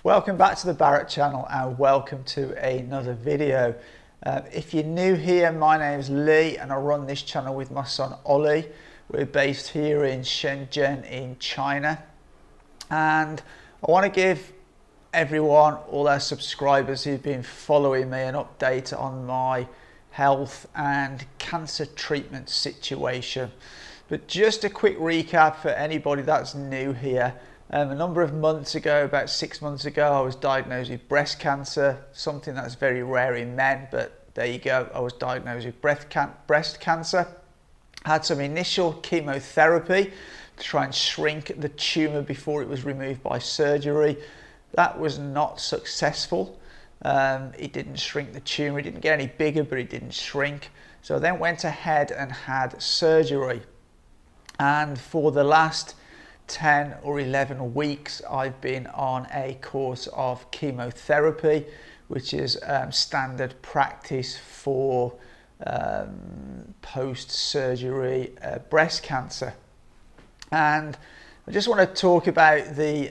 Welcome back to the Barrett channel and welcome to another video. If you're new here, my name is Lee and I run this channel with my son Ollie. We're based here in Shenzhen in China, and I want to give everyone, all our subscribers who've been following me, an update on my health and cancer treatment situation. But just a quick recap for anybody that's new here. A number of months ago, about 6 months ago, I was diagnosed with breast cancer, something that's very rare in men, but there you go, I was diagnosed with breast cancer. I had some initial chemotherapy to try and shrink the tumour before it was removed by surgery. That was not successful. It didn't shrink the tumour, it didn't get any bigger, but it didn't shrink. So I then went ahead and had surgery. And for the last 10 or 11 weeks, I've been on a course of chemotherapy, which is standard practice for post-surgery breast cancer. And I just want to talk about the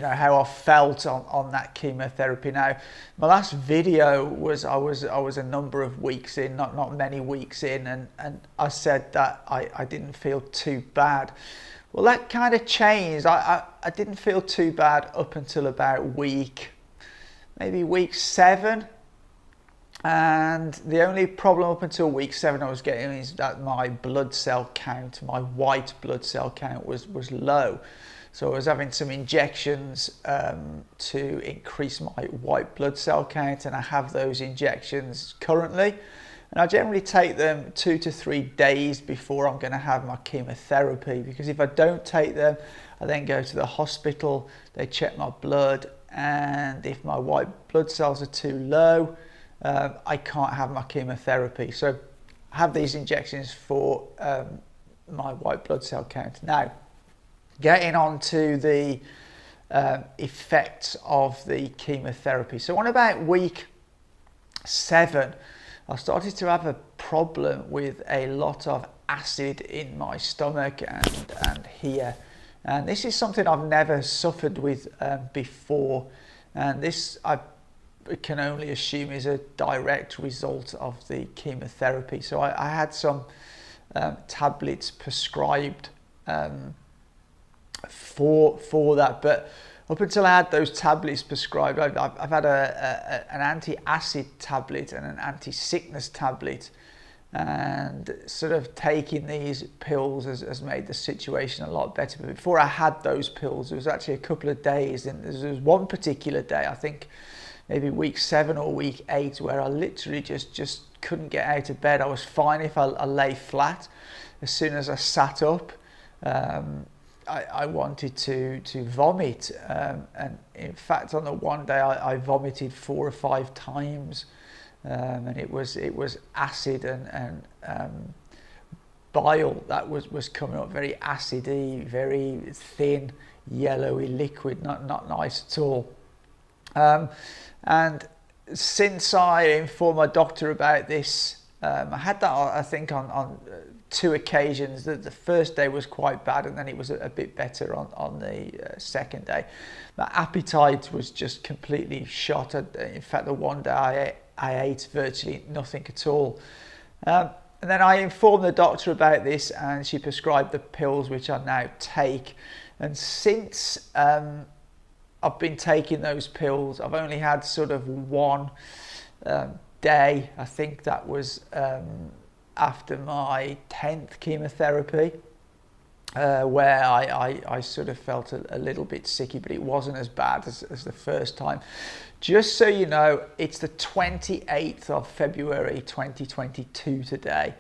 how I felt on that chemotherapy. Now, my last video was I was a number of weeks in, not many weeks in, and I said that I didn't feel too bad. Well, that kind of changed. I didn't feel too bad up until about maybe week 7. And the only problem up until week 7 I was getting is that my blood cell count, my white blood cell count was low. So I was having some injections to increase my white blood cell count, and I have those injections currently. And I generally take them 2 to 3 days before I'm going to have my chemotherapy, because if I don't take them, I then go to the hospital, they check my blood, and if my white blood cells are too low, I can't have my chemotherapy. So I have these injections for my white blood cell count. Now, getting on to the effects of the chemotherapy. So on about week 7, I started to have a problem with a lot of acid in my stomach and here. And this is something I've never suffered with before. And this, I can only assume, is a direct result of the chemotherapy. So I had some tablets prescribed for that, but up until I had those tablets prescribed, I've had an anti-acid tablet and an anti-sickness tablet, and sort of taking these pills has made the situation a lot better. But before I had those pills, there was actually a couple of days, and there was one particular day, I think maybe week 7 or week 8, where I literally just couldn't get out of bed. I was fine if I lay flat. As soon as I sat up, I wanted to vomit, and in fact on the one day I vomited 4 or 5 times, and it was acid and bile that was coming up, very acidy, very thin, yellowy liquid, not nice at all. And since I informed my doctor about this, I had that, I think, on 2 occasions. The first day was quite bad, and then it was a bit better on the second day. My appetite was just completely shot. In fact, the one day I ate virtually nothing at all. And then I informed the doctor about this, and she prescribed the pills, which I now take. And since I've been taking those pills, I've only had sort of one day, I think that was after my 10th chemotherapy, where I sort of felt a little bit sicky, but it wasn't as bad as the first time. Just so you know, it's the 28th of February 2022 today,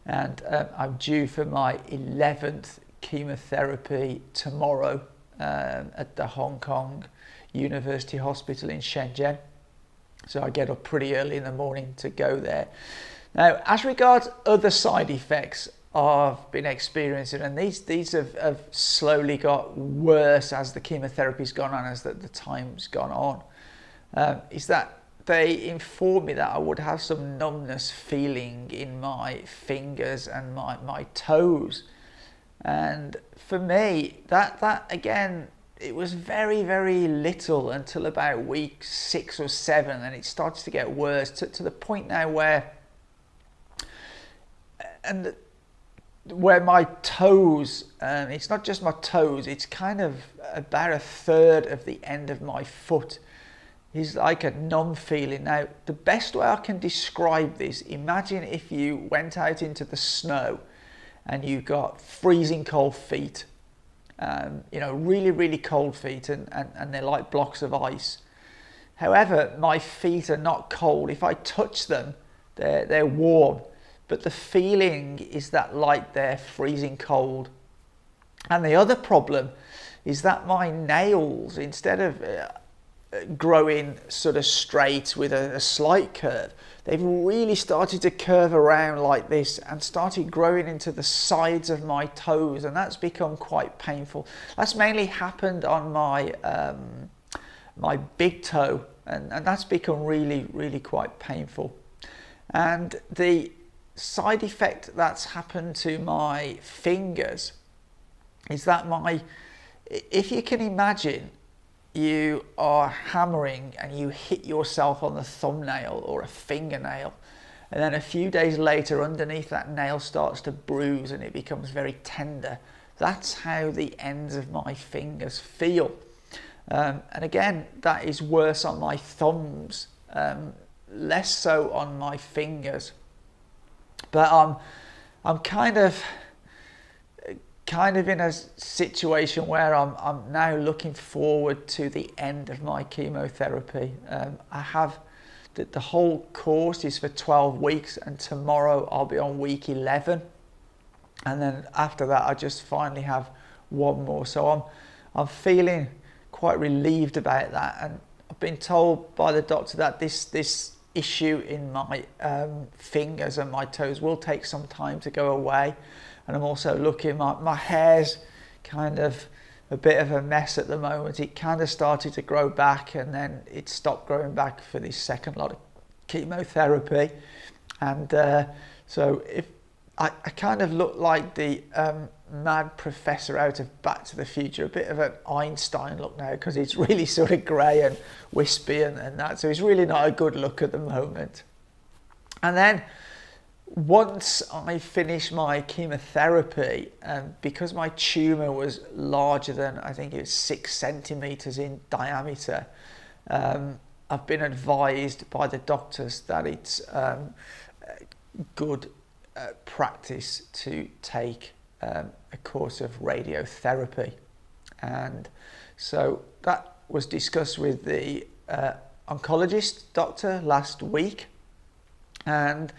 and I'm due for my 11th chemotherapy tomorrow at the Hong Kong University Hospital in Shenzhen. So I get up pretty early in the morning to go there. Now, as regards other side effects I've been experiencing, and these have slowly got worse as the chemotherapy's gone on, as the time's gone on, is that they informed me that I would have some numbness feeling in my fingers and my toes. And for me, that again, it was very, very little until about week 6 or 7, and it started to get worse to the point now where my toes, it's not just my toes, it's kind of about a third of the end of my foot is like a numb feeling. Now, the best way I can describe this, imagine if you went out into the snow and you got freezing cold feet, really, really cold feet, and they're like blocks of ice. However, my feet are not cold. If I touch them, they're warm, but the feeling is that like they're freezing cold. And the other problem is that my nails, instead of growing sort of straight with a slight curve, they've really started to curve around like this and started growing into the sides of my toes, and that's become quite painful. That's mainly happened on my my big toe, and that's become really, really quite painful. And the side effect that's happened to my fingers is that if you can imagine, you are hammering and you hit yourself on the thumbnail or a fingernail, and then a few days later underneath that nail starts to bruise and it becomes very tender. That's how the ends of my fingers feel. And again, that is worse on my thumbs, less so on my fingers. But I'm kind of in a situation where I'm now looking forward to the end of my chemotherapy. I have the whole course is for 12 weeks, and tomorrow I'll be on week 11, and then after that I just finally have one more. So I'm feeling quite relieved about that, and I've been told by the doctor that this issue in my fingers and my toes will take some time to go away. And I'm also looking, my hair's kind of a bit of a mess at the moment. It kind of started to grow back, and then it stopped growing back for this second lot of chemotherapy. And so if I kind of look like the mad professor out of Back to the Future, a bit of an Einstein look now, because it's really sort of grey and wispy and that. So it's really not a good look at the moment. And then once I finished my chemotherapy, because my tumour was larger than, I think it was 6 centimetres in diameter, I've been advised by the doctors that it's good practice to take a course of radiotherapy. And so that was discussed with the oncologist doctor last week, and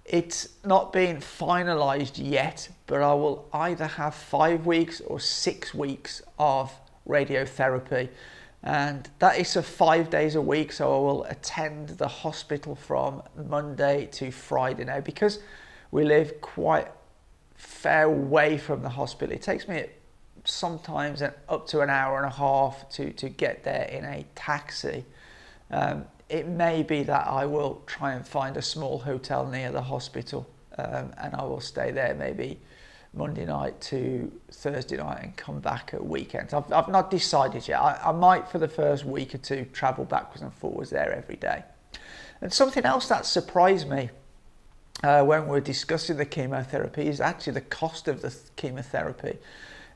it's not been finalised yet, but I will either have 5 weeks or 6 weeks of radiotherapy, and that is for 5 days a week. So I will attend the hospital from Monday to Friday. Now, because we live quite far away from the hospital, it takes me sometimes up to an hour and a half to get there in a taxi. It may be that I will try and find a small hotel near the hospital, and I will stay there maybe Monday night to Thursday night and come back at weekends. I've not decided yet. I might, for the first week or two, travel backwards and forwards there every day. And something else that surprised me when we were discussing the chemotherapy is actually the cost of the chemotherapy.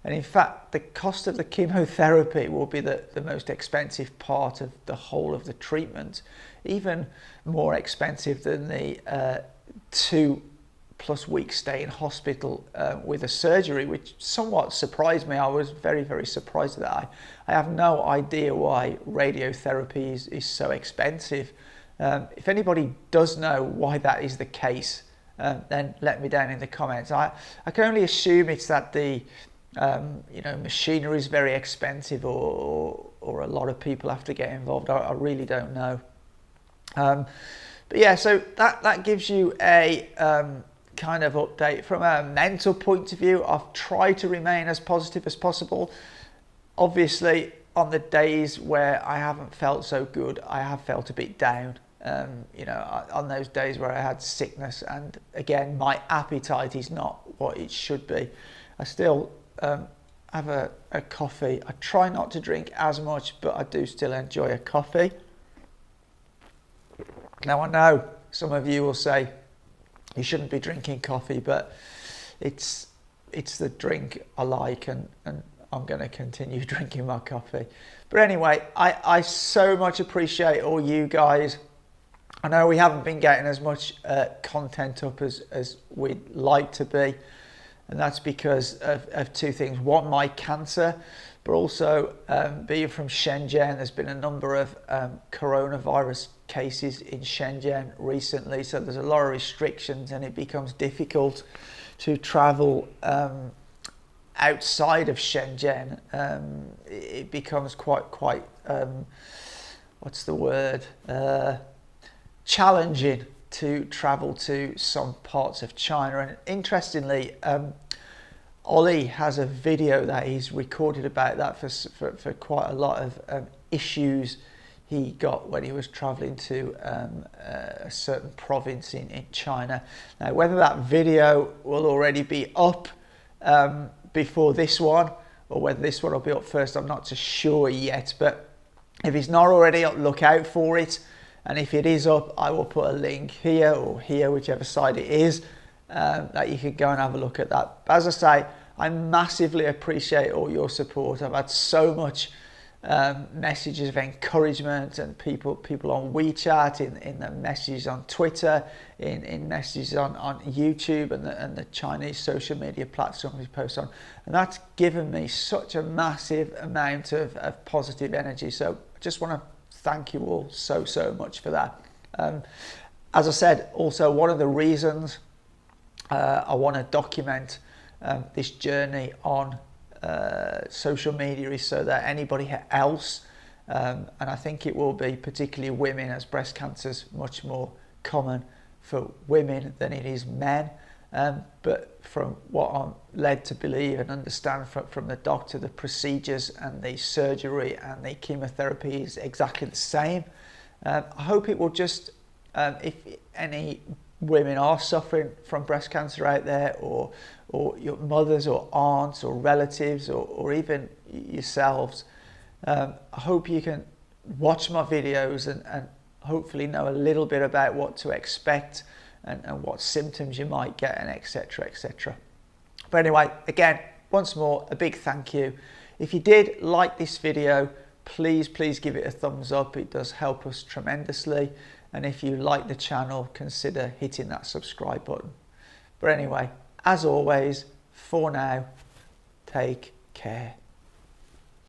And in fact, the cost of the chemotherapy will be the most expensive part of the whole of the treatment, even more expensive than the 2+ week stay in hospital with a surgery, which somewhat surprised me. I was very, very surprised at that. I have no idea why radiotherapy is so expensive. If anybody does know why that is the case, then let me down in the comments. I can only assume it's that the machinery is very expensive, or a lot of people have to get involved. I really don't know. But yeah, so that gives you a kind of update from a mental point of view. I've tried to remain as positive as possible. Obviously, on the days where I haven't felt so good, I have felt a bit down. On those days where I had sickness, and again, my appetite is not what it should be. I still have a coffee. I try not to drink as much, but I do still enjoy a coffee. Now I know some of you will say you shouldn't be drinking coffee, but it's the drink I like, and I'm going to continue drinking my coffee. But anyway, I so much appreciate all you guys. I know we haven't been getting as much content up as we'd like to be, and that's because of two things. One, my cancer, but also being from Shenzhen, there's been a number of coronavirus cases in Shenzhen recently, so there's a lot of restrictions and it becomes difficult to travel outside of Shenzhen. It becomes quite what's the word, challenging to travel to some parts of China. And interestingly, Ollie has a video that he's recorded about that for quite a lot of issues he got when he was traveling to a certain province in China. Now, whether that video will already be up before this one, or whether this one will be up first, I'm not so sure yet. But if it's not already up, look out for it. And if it is up, I will put a link here or here, whichever side it is, that you can go and have a look at that. But as I say, I massively appreciate all your support. I've had so much messages of encouragement, and people on WeChat, in the messages on Twitter, in messages on YouTube and the Chinese social media platforms we post on, and that's given me such a massive amount of positive energy. So I just want to thank you all so much for that. As I said, also one of the reasons I want to document this journey on social media is so that anybody else, and I think it will be particularly women, as breast cancer is much more common for women than it is men, but from what I'm led to believe and understand from the doctor, the procedures and the surgery and the chemotherapy is exactly the same. I hope it will just, if any women are suffering from breast cancer out there, or your mothers or aunts or relatives, or even yourselves, I hope you can watch my videos and hopefully know a little bit about what to expect and what symptoms you might get, and etc. etc. But anyway, again, once more, a big thank you. If you did like this video, please give it a thumbs up. It does help us tremendously. And if you like the channel, consider hitting that subscribe button. But anyway, as always, for now, take care.